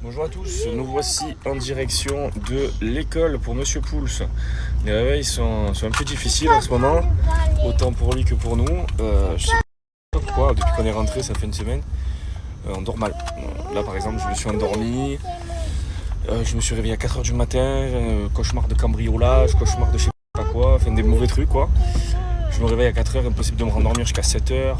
Bonjour à tous, nous voici en direction de l'école pour Monsieur Pouls. Les réveils sont un peu difficiles en ce moment, autant pour lui que pour nous. Je sais pas pourquoi, depuis qu'on est rentré, ça fait une semaine, on dort mal. Là par exemple, je me suis endormi, je me suis réveillé à 4h du matin, cauchemar de cambriolage, cauchemar de je sais pas quoi, enfin des mauvais trucs quoi. Je me réveille à 4h, impossible de me rendormir jusqu'à 7h.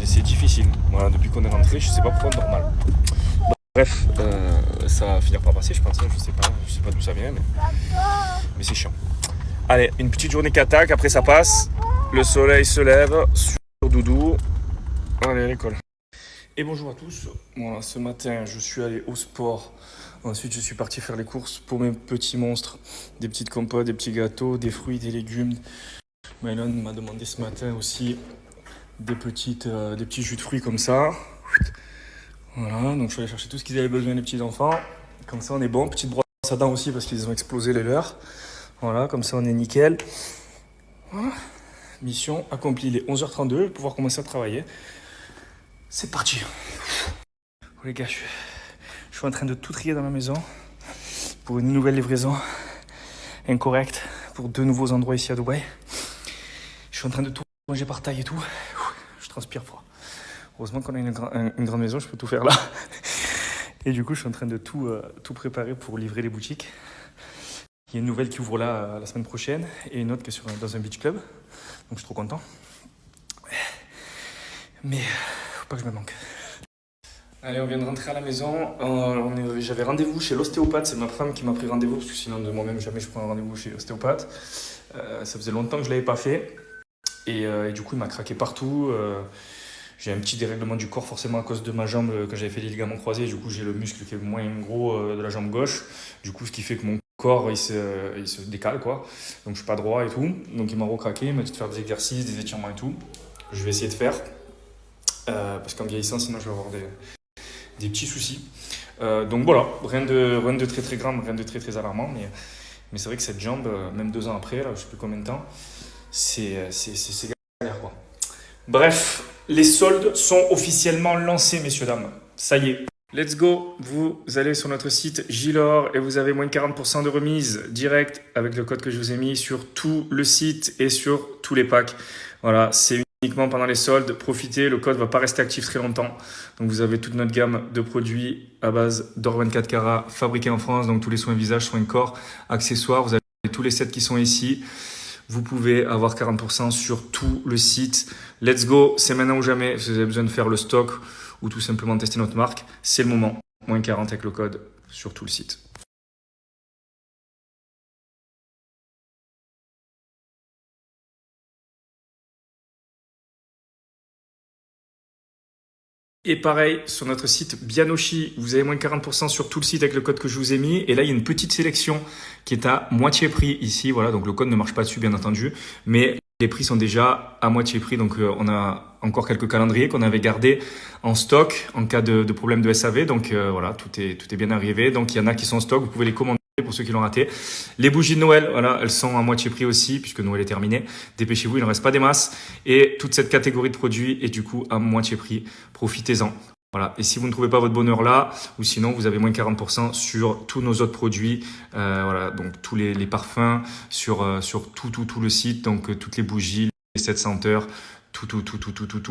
C'est difficile. Voilà, depuis qu'on est rentré, je sais pas pourquoi on dort mal. Bref, ça va finir par passer, je pense. Je sais pas d'où ça vient, mais c'est chiant. Allez, une petite journée qui attaque, après ça passe. Le soleil se lève sur Doudou. Allez à l'école. Et bonjour à tous. Voilà, ce matin, je suis allé au sport. Ensuite, je suis parti faire les courses pour mes petits monstres. Des petites compotes, des petits gâteaux, des fruits, des légumes. Mylon m'a demandé ce matin aussi des petits jus de fruits comme ça. Voilà, donc je suis allé chercher tout ce qu'ils avaient besoin, les petits enfants. Comme ça, on est bon. Petite brosse à dents aussi parce qu'ils ont explosé les leurs. Voilà, comme ça, on est nickel. Voilà. Mission accomplie. Il est 11h32, je vais pouvoir commencer à travailler. C'est parti. Oh, les gars, je suis en train de tout trier dans ma maison pour une nouvelle livraison incorrecte pour 2 nouveaux endroits ici à Dubaï. Je suis en train de tout ranger par taille et tout. Je transpire froid. Heureusement qu'on a une grande maison, je peux tout faire là. Et du coup, je suis en train de tout préparer pour livrer les boutiques. Il y a une nouvelle qui ouvre là la semaine prochaine et une autre qui est dans un beach club. Donc je suis trop content. Mais faut pas que je me manque. Allez, on vient de rentrer à la maison. J'avais rendez-vous chez l'ostéopathe. C'est ma femme qui m'a pris rendez-vous parce que sinon de moi-même jamais je prends un rendez-vous chez l'ostéopathe. Ça faisait longtemps que je l'avais pas fait. Et du coup, il m'a craqué partout. J'ai un petit dérèglement du corps forcément à cause de ma jambe quand j'avais fait les ligaments croisés. Du coup, j'ai le muscle qui est moins gros de la jambe gauche. Du coup, ce qui fait que mon corps il se décale quoi. Donc je suis pas droit et tout. Donc il m'a recraqué, il m'a dit de faire des exercices, des étirements et tout. Je vais essayer de faire. Parce qu'en vieillissant, sinon je vais avoir des petits soucis. Donc voilà, rien de très très grand, rien de très très alarmant. Mais c'est vrai que cette jambe, même 2 ans après, là, je sais plus combien de temps, c'est galère quoi. Bref, les soldes sont officiellement lancés, messieurs, dames. Ça y est. Let's go. Vous allez sur notre site Gilor et vous avez moins de 40% de remise direct avec le code que je vous ai mis sur tout le site et sur tous les packs. Voilà, c'est uniquement pendant les soldes. Profitez, le code ne va pas rester actif très longtemps. Donc vous avez toute notre gamme de produits à base d'or 24 carats fabriqués en France. Donc tous les soins visage, soins corps, accessoires. Vous avez tous les sets qui sont ici. Vous pouvez avoir 40% sur tout le site. Let's go, c'est maintenant ou jamais. Si vous avez besoin de faire le stock ou tout simplement tester notre marque, c'est le moment. Moins 40 avec le code sur tout le site. Et pareil, sur notre site Bianoshi, vous avez moins de 40% sur tout le site avec le code que je vous ai mis. Et là, il y a une petite sélection qui est à moitié prix ici. Voilà, donc le code ne marche pas dessus, bien entendu. Mais les prix sont déjà à moitié prix. Donc, on a encore quelques calendriers qu'on avait gardés en stock en cas de problème de SAV. Donc, voilà, tout est bien arrivé. Donc, il y en a qui sont en stock. Vous pouvez les commander pour ceux qui l'ont raté. Les bougies de Noël, voilà, elles sont à moitié prix aussi puisque Noël est terminé. Dépêchez-vous, il ne reste pas des masses. Et toute cette catégorie de produits est du coup à moitié prix. Profitez-en. Voilà. Et si vous ne trouvez pas votre bonheur là, ou sinon vous avez moins de 40% sur tous nos autres produits, voilà, donc tous les parfums, sur tout le site, donc toutes les bougies, les 700 heures, tout.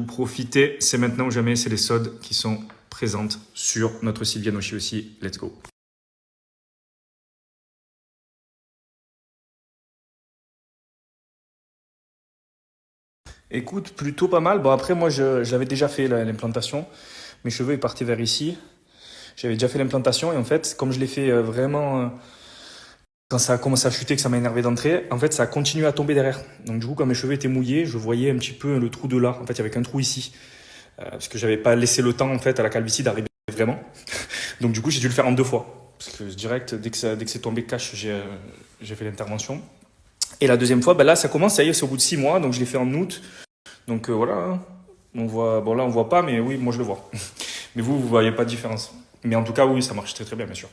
Profitez, c'est maintenant ou jamais, c'est les soldes qui sont présentes sur notre site Bianoshi aussi. Let's go. Écoute, plutôt pas mal. Bon, après, moi, j'avais déjà fait l'implantation. Mes cheveux, ils partaient vers ici. J'avais déjà fait l'implantation et en fait, comme je l'ai fait vraiment quand ça a commencé à chuter, que ça m'a énervé d'entrée, en fait, ça a continué à tomber derrière. Donc, du coup, quand mes cheveux étaient mouillés, je voyais un petit peu le trou de là. En fait, il y avait qu'un trou ici. Parce que j'avais pas laissé le temps, en fait, à la calvitie d'arriver vraiment. Donc, du coup, j'ai dû le faire en 2 fois. Parce que direct, dès que c'est tombé cash, j'ai fait l'intervention. Et la deuxième fois, ben là, ça commence, ça y est, c'est au bout de 6 mois. Donc, je l'ai fait en août. Donc, voilà, hein. On voit, bon, là, on voit pas, mais oui, moi, je le vois. Mais vous voyez pas de différence. Mais en tout cas, oui, ça marche très très bien, bien sûr.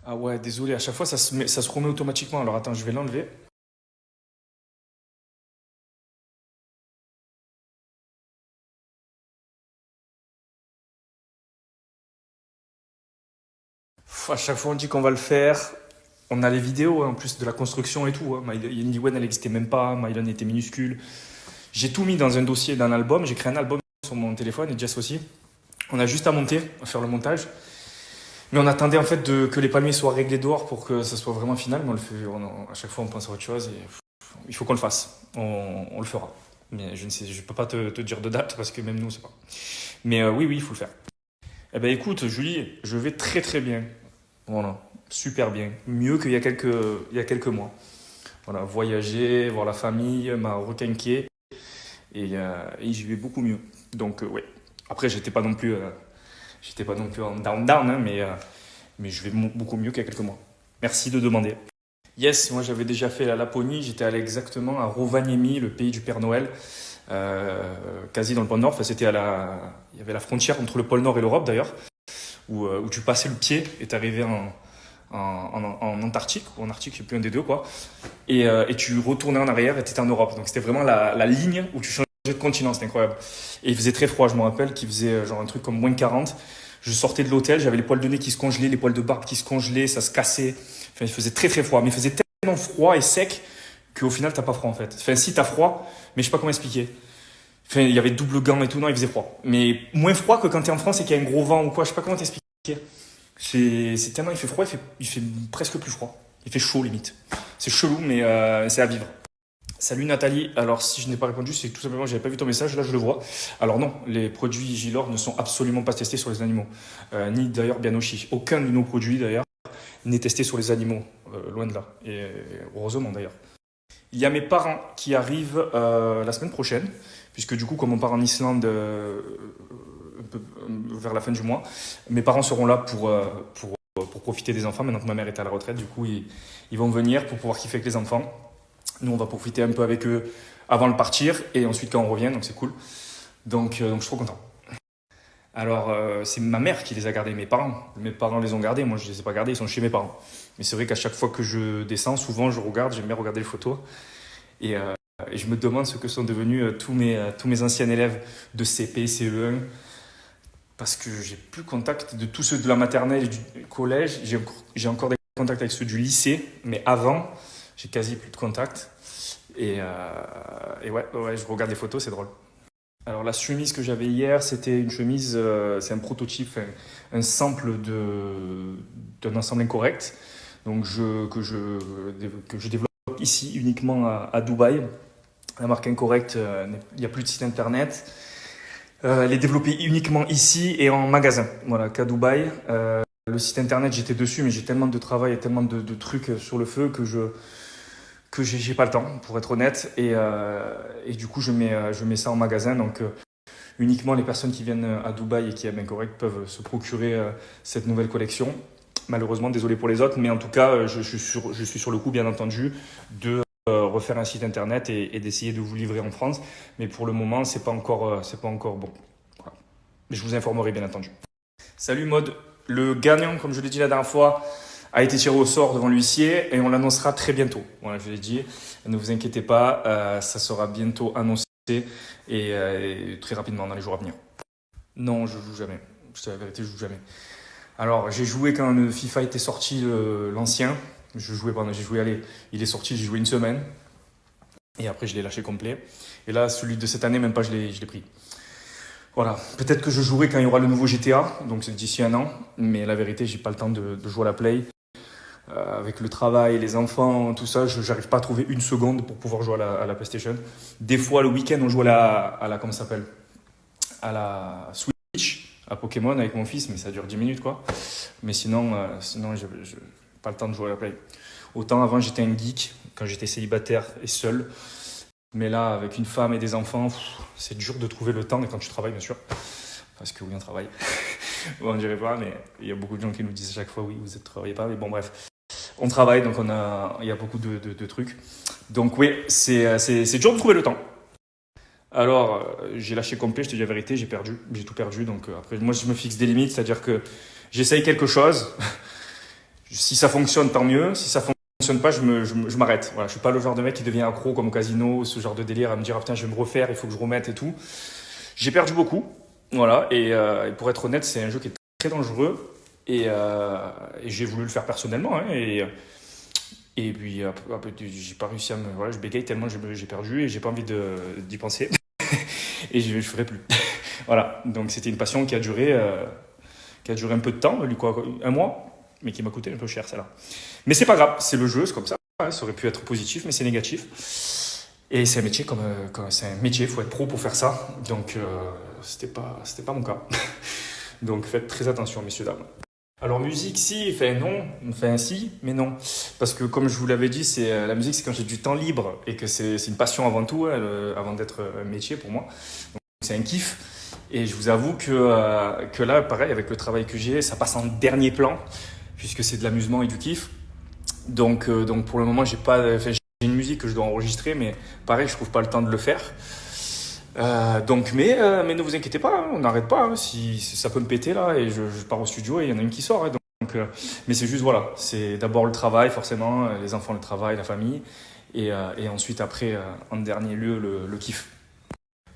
Ah ouais, désolé, à chaque fois ça se remet automatiquement. Alors attends, je vais l'enlever. À chaque fois, on dit qu'on va le faire. On a les vidéos, hein, en plus de la construction et tout. Hein. Indiewen, elle n'existait même pas. Mylan était minuscule. J'ai tout mis dans un dossier d'un album. J'ai créé un album sur mon téléphone et Jess aussi. On a juste à monter, à faire le montage. Mais on attendait en fait que les palmiers soient réglés dehors pour que ça soit vraiment final. Mais on le fait, à chaque fois, on pense à autre chose. Et il faut qu'on le fasse. On le fera. Mais je ne peux pas te dire de date parce que même nous, on ne sait pas. Mais oui, il faut le faire. Eh ben écoute, Julie, je vais très très bien. Voilà, super bien. Mieux qu'il y a quelques mois. Voilà, voyager, voir la famille, m'a requinqué. Et j'y vais beaucoup mieux. Donc, ouais. Après, j'étais pas non plus en down, hein, mais je vais beaucoup mieux qu'il y a quelques mois. Merci de demander. Yes, moi j'avais déjà fait la Laponie. J'étais allé exactement à Rovaniemi, le pays du Père Noël. Quasi dans le pôle Nord. Enfin, il y avait la frontière entre le pôle Nord et l'Europe d'ailleurs, où tu passais le pied et t'arrivais en Antarctique, ou en Arctique, je sais plus un des deux quoi. Et tu retournais en arrière et t'étais en Europe. Donc c'était vraiment la ligne où tu changeais de continent, c'était incroyable. Et il faisait très froid, je me rappelle, qu'il faisait genre un truc comme moins 40. Je sortais de l'hôtel, j'avais les poils de nez qui se congelaient, les poils de barbe qui se congelaient, ça se cassait. Enfin, il faisait très très froid, mais il faisait tellement froid et sec qu'au final t'as pas froid en fait. Enfin, si t'as froid, mais je sais pas comment expliquer. Enfin, il y avait double gant et tout, non, il faisait froid. Mais moins froid que quand t'es en France et qu'il y a un gros vent ou quoi, je sais pas comment t'expliquer. C'est tellement, il fait froid, il fait presque plus froid. Il fait chaud limite. C'est chelou, mais c'est à vivre. Salut Nathalie, alors si je n'ai pas répondu, c'est que tout simplement j'avais pas vu ton message, là je le vois. Alors non, les produits Gilor ne sont absolument pas testés sur les animaux, ni d'ailleurs Bianochi. Aucun de nos produits d'ailleurs n'est testé sur les animaux, loin de là, et heureusement d'ailleurs. Il y a mes parents qui arrivent la semaine prochaine, puisque du coup comme on part en Islande vers la fin du mois, mes parents seront là pour profiter des enfants, maintenant que ma mère est à la retraite, du coup ils vont venir pour pouvoir kiffer avec les enfants. Nous, on va profiter un peu avec eux avant de partir et ensuite quand on revient, donc c'est cool. Donc je suis trop content. Alors, c'est ma mère qui les a gardés, mes parents. Mes parents les ont gardés, moi je les ai pas gardés, ils sont chez mes parents. Mais c'est vrai qu'à chaque fois que je descends, souvent je regarde, j'aime bien regarder les photos. Et je me demande ce que sont devenus tous mes anciens élèves de CP, CE1. Parce que j'ai plus contact de tous ceux de la maternelle et du collège. J'ai encore des contacts avec ceux du lycée, mais avant, j'ai quasi plus de contact. Et ouais, je regarde les photos, c'est drôle. Alors la chemise que j'avais hier, c'était une chemise, c'est un prototype, un sample d'un ensemble incorrect. Donc que je développe ici uniquement à Dubaï. La marque Incorrect, il n'y a plus de site internet. Elle est développée uniquement ici et en magasin, voilà, qu'à Dubaï. Le site internet, j'étais dessus, mais j'ai tellement de travail et tellement de trucs sur le feu que j'ai pas le temps, pour être honnête. Et du coup, je mets ça en magasin. Donc, uniquement les personnes qui viennent à Dubaï et qui aiment Incorrect peuvent se procurer cette nouvelle collection. Malheureusement, désolé pour les autres, mais en tout cas, je suis sur le coup, bien entendu, de refaire un site internet et d'essayer de vous livrer en France. Mais pour le moment, c'est pas encore bon. Voilà. Mais je vous informerai, bien entendu. Salut Maud. Le gagnant, comme je l'ai dit la dernière fois, a été tiré au sort devant l'huissier et on l'annoncera très bientôt. Voilà, je l'ai dit. Ne vous inquiétez pas, ça sera bientôt annoncé et très rapidement dans les jours à venir. Non, je joue jamais. Je te dis la vérité, je joue jamais. Alors, j'ai joué quand le FIFA était sorti, l'ancien. Il est sorti, j'ai joué une semaine. Et après, je l'ai lâché complet. Et là, celui de cette année, même pas, je l'ai pris. Voilà. Peut-être que je jouerai quand il y aura le nouveau GTA. Donc, c'est d'ici un an. Mais la vérité, j'ai pas le temps de jouer à la Play. Avec le travail, les enfants, tout ça, j'arrive pas à trouver une seconde pour pouvoir jouer à la PlayStation. Des fois, le week-end, on joue à la Switch, à Pokémon avec mon fils, mais ça dure 10 minutes, quoi. Mais sinon j'ai pas le temps de jouer à la Play. Autant avant, j'étais un geek quand j'étais célibataire et seul. Mais là, avec une femme et des enfants, c'est dur de trouver le temps. Et quand tu travailles, bien sûr. Parce que oui, on travaille. Bon, on dirait pas, mais il y a beaucoup de gens qui nous disent à chaque fois, oui, vous ne travaillez pas. Mais bon, bref. On travaille, donc il y a beaucoup de trucs. Donc oui, c'est dur de trouver le temps. Alors, j'ai lâché complet, je te dis la vérité, j'ai tout perdu. Donc après, moi, je me fixe des limites, c'est-à-dire que j'essaye quelque chose. Si ça fonctionne, tant mieux. Si ça fonctionne pas, je m'arrête. Voilà, je suis pas le genre de mec qui devient accro comme au casino, ce genre de délire à me dire ah, putain, je vais me refaire, il faut que je remette et tout. J'ai perdu beaucoup, voilà. Et pour être honnête, c'est un jeu qui est très dangereux Et j'ai voulu le faire personnellement, hein, et puis après, j'ai pas réussi à me. Voilà, je bégaye tellement j'ai perdu et j'ai pas envie d'y penser. Et je ferai plus. Voilà, donc c'était une passion qui a duré un peu de temps, lui quoi, un mois, mais qui m'a coûté un peu cher celle-là. Mais c'est pas grave, c'est le jeu, c'est comme ça. Ouais, ça aurait pu être positif, mais c'est négatif. Et c'est un métier c'est un métier, il faut être pro pour faire ça. Donc c'était pas mon cas. Donc faites très attention, messieurs dames. Alors musique, si, enfin non, enfin si, mais non. Parce que comme je vous l'avais dit, la musique, c'est quand j'ai du temps libre et que c'est une passion avant tout, hein, avant d'être un métier pour moi. Donc c'est un kiff. Et je vous avoue que là, pareil, avec le travail que j'ai, ça passe en dernier plan, puisque c'est de l'amusement et du kiff. Donc pour le moment, j'ai pas, enfin, j'ai une musique que je dois enregistrer, mais pareil, je trouve pas le temps de le faire. Mais ne vous inquiétez pas, hein, on n'arrête pas. Hein, si ça peut me péter là, et je pars au studio et il y en a une qui sort. Hein, mais c'est juste, voilà, c'est d'abord le travail, forcément, les enfants, le travail, la famille, et ensuite, après, en dernier lieu, le kiff.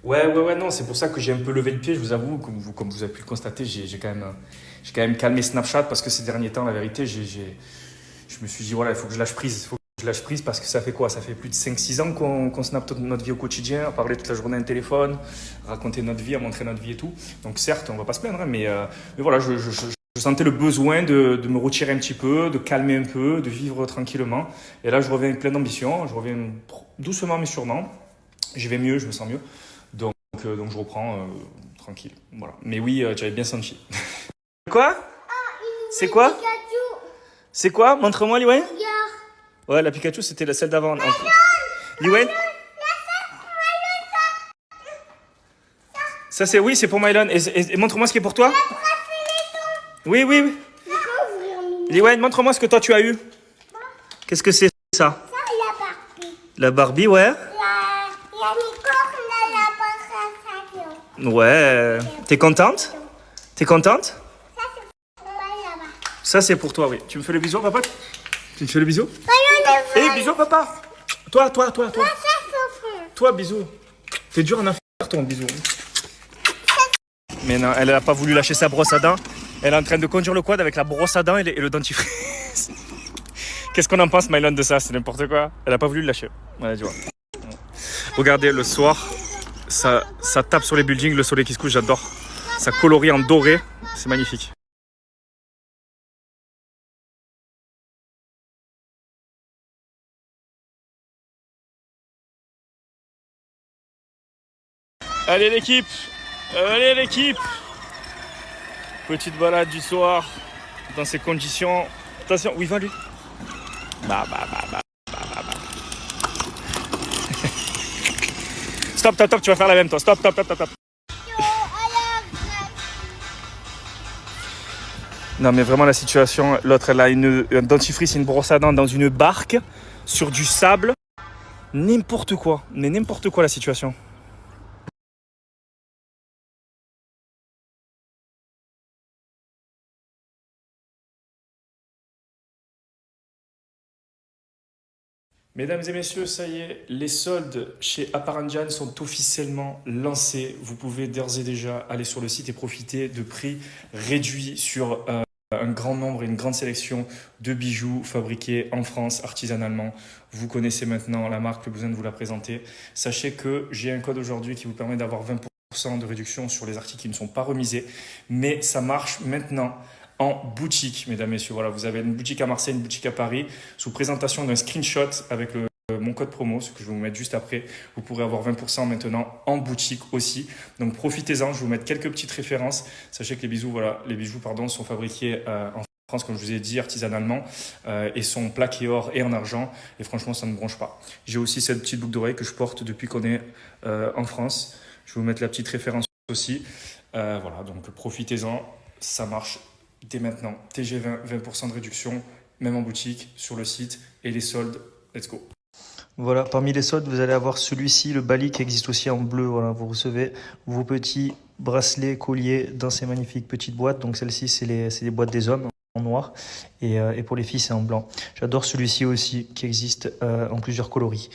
Ouais, non, c'est pour ça que j'ai un peu levé le pied, je vous avoue, comme vous avez pu le constater, j'ai quand même calmé Snapchat parce que ces derniers temps, la vérité, je me suis dit, voilà, il faut que je lâche prise. Il faut que je lâche prise parce que ça fait quoi? Ça fait plus de 5-6 ans qu'on snappe toute notre vie au quotidien, à parler toute la journée à un téléphone, à raconter notre vie, à montrer notre vie et tout. Donc certes, on va pas se plaindre, hein, mais voilà, je sentais le besoin de me retirer un petit peu, de calmer un peu, de vivre tranquillement. Et là, je reviens avec plein d'ambition, je reviens doucement mais sûrement. Je vais mieux, je me sens mieux. Donc je reprends tranquille. Voilà. Mais oui, tu avais bien senti. Quoi? C'est quoi? C'est quoi? Montre-moi, Liwen. Ouais, la Pikachu, c'était la celle d'avant. Liwen? Ça, c'est oui, c'est pour Mylon. Et montre-moi ce qui est pour toi. Oui. Liwen, montre-moi ce que toi tu as eu. Qu'est-ce que c'est ça? La Barbie. La Barbie, ouais. La licorne à la passation. Ouais. T'es contente? T'es contente? Ça, c'est pour moi là-bas. Ça, c'est pour toi, oui. Tu me fais le bisou, papa? Tu me fais le bisou? Regarde, Eh, bisous, papa! Toi. ça, c'est pour Toi, bisous. T'es dur en affaire, ton bisou. Mais non, elle a pas voulu lâcher sa brosse à dents. Elle est en train de conduire le quad avec la brosse à dents et le dentifrice. Qu'est-ce qu'on en pense, Mylon, de ça? C'est n'importe quoi. Elle a pas voulu le lâcher. Ouais, tu vois. Regardez, le soir, ça tape sur les buildings, le soleil qui se couche, j'adore. Ça colorie en doré, c'est magnifique. Allez l'équipe! Allez l'équipe! Petite balade du soir dans ces conditions. Attention, où il va lui? Bah. Stop, tu vas faire la même toi. Stop. Non mais vraiment la situation, l'autre elle a un dentifrice et une brosse à dents dans une barque sur du sable. N'importe quoi, mais n'importe quoi la situation. Mesdames et messieurs, ça y est, les soldes chez Aparanjan sont officiellement lancés. Vous pouvez d'ores et déjà aller sur le site et profiter de prix réduits sur un grand nombre et une grande sélection de bijoux fabriqués en France artisanalement. Vous connaissez maintenant la marque, plus besoin de vous la présenter. Sachez que j'ai un code aujourd'hui qui vous permet d'avoir 20% de réduction sur les articles qui ne sont pas remisés, mais ça marche maintenant en boutique, mesdames, messieurs. Voilà, vous avez une boutique à Marseille, une boutique à Paris. Sous présentation d'un screenshot avec mon code promo, ce que je vais vous mettre juste après, vous pourrez avoir 20% maintenant en boutique aussi. Donc profitez-en, je vais vous mettre quelques petites références. Sachez que les bijoux sont fabriqués en France, comme je vous ai dit, artisanalement, et sont plaqués or et en argent. Et franchement, ça ne bronche pas. J'ai aussi cette petite boucle d'oreille que je porte depuis qu'on est en France. Je vais vous mettre la petite référence aussi. Voilà, donc profitez-en, ça marche dès maintenant. TG20, 20% de réduction, même en boutique, sur le site, et les soldes, let's go. Voilà, parmi les soldes, vous allez avoir celui-ci, le Bali, qui existe aussi en bleu. Voilà, vous recevez vos petits bracelets, colliers dans ces magnifiques petites boîtes. Donc celle-ci, c'est les boîtes des hommes en noir, et pour les filles, c'est en blanc. J'adore celui-ci aussi, qui existe en plusieurs coloris.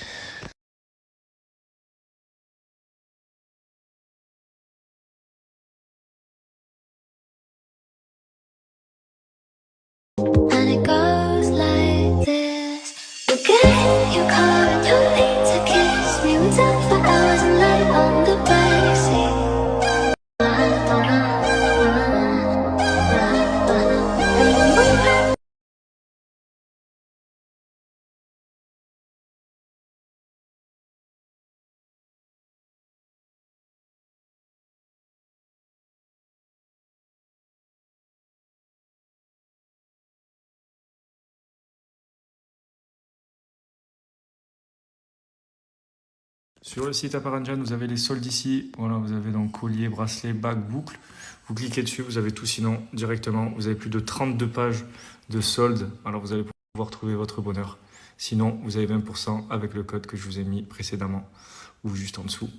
get your car and you need to kiss me. We talk for hours and lie on the backseat. Sur le site Aparanjan, vous avez les soldes ici. Voilà, vous avez donc collier, bracelet, bague, boucle. Vous cliquez dessus, vous avez tout. Sinon, directement, vous avez plus de 32 pages de soldes. Alors, vous allez pouvoir trouver votre bonheur. Sinon, vous avez 20% avec le code que je vous ai mis précédemment ou juste en dessous.